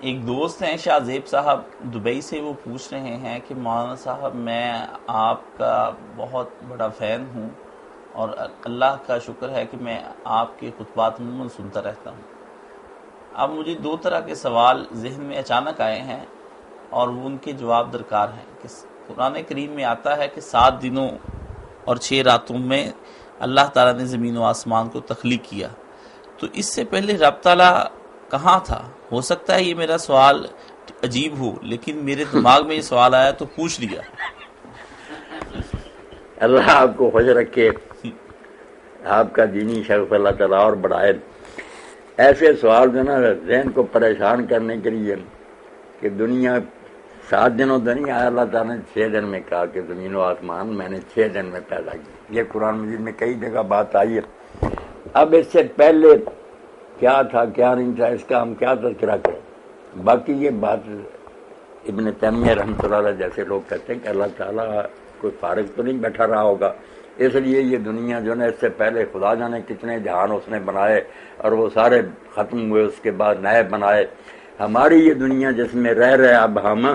ایک دوست ہیں شاہ زیب صاحب دبئی سے، وہ پوچھ رہے ہیں کہ مولانا صاحب میں آپ کا بہت بڑا فین ہوں اور اللہ کا شکر ہے کہ میں آپ کے خطبات عموماً سنتا رہتا ہوں۔ اب مجھے دو طرح کے سوال ذہن میں اچانک آئے ہیں اور وہ ان کے جواب درکار ہیں کہ قرآن کریم میں آتا ہے کہ 7 دنوں اور 6 راتوں میں اللہ تعالیٰ نے زمین و آسمان کو تخلیق کیا، تو اس سے پہلے رب تعالیٰ کہاں تھا؟ ہو سکتا ہے یہ میرا سوال عجیب ہو، لیکن میرے دماغ میں یہ سوال آیا تو پوچھ لیا۔ اللہ آپ کو خوش رکھے، آپ کا دینی شرف اللہ تعالیٰ اور بڑھائے۔ ایسے سوال جو نا ذہن کو پریشان کرنے کے لیے کہ دنیا 7 دنوں تو نہیں آیا، اللہ تعالیٰ نے 6 دن میں کہا کہ زمین و آسمان میں نے 6 دن میں پیدا کی۔ یہ قرآن مجید میں کئی جگہ بات آئی ہے۔ اب اس سے پہلے کیا تھا کیا نہیں تھا اس کا ہم کیا تذکرہ کریں۔ باقی یہ بات ابن تیمیہ رحمۃ اللہ علیہ جیسے لوگ کہتے ہیں کہ اللہ تعالیٰ کوئی فارغ تو نہیں بیٹھا رہا ہوگا، اس لیے یہ دنیا جو نا اس سے پہلے خدا جانے کتنے جہان اس نے بنائے اور وہ سارے ختم ہوئے، اس کے بعد نئے بنائے۔ ہماری یہ دنیا جس میں رہ رہے اب ہم،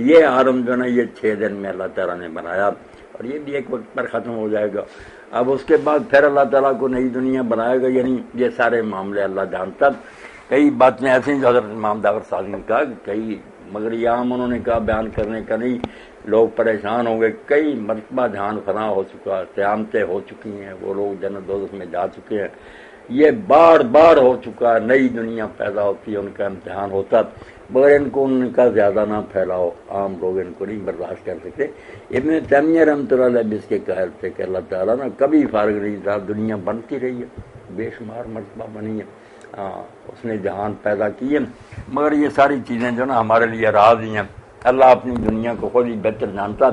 یہ عالم جو نا یہ 6 دن میں اللہ تعالیٰ نے بنایا اور یہ بھی ایک وقت پر ختم ہو جائے گا۔ اب اس کے بعد پھر اللہ تعالیٰ کو نئی دنیا بنائے گا، یعنی یہ سارے معاملے اللہ جانتا۔ کئی باتیں ایسی جو حضرت امام داور صاحب نے کہا، کئی مگر یہ عام انہوں نے کہا بیان کرنے کا نہیں، لوگ پریشان ہو گئے۔ کئی مرتبہ جہان فنا ہو چکا، قیامتیں ہو چکی ہیں، وہ لوگ جنت دوزخ میں جا چکے ہیں، یہ بار بار ہو چکا ہے۔ نئی دنیا پیدا ہوتی ہے، ان کا امتحان ہوتا، مگر ان کو ان کا زیادہ نہ پھیلاؤ، عام لوگ ان کو نہیں برداشت کر سکتے۔ ابن تیمیہ رحمۃ اللہ علیہ بھی اس کے قائل تھے کہ اللہ تعالیٰ نا کبھی فارغ نہیں تھا، دنیا بنتی رہی ہے، بے شمار مرتبہ بنی ہے، اس نے جہان پیدا کیے، مگر یہ ساری چیزیں جو نا ہمارے لیے راز ہی ہیں۔ اللہ اپنی دنیا کو خود ہی بہتر جانتا۔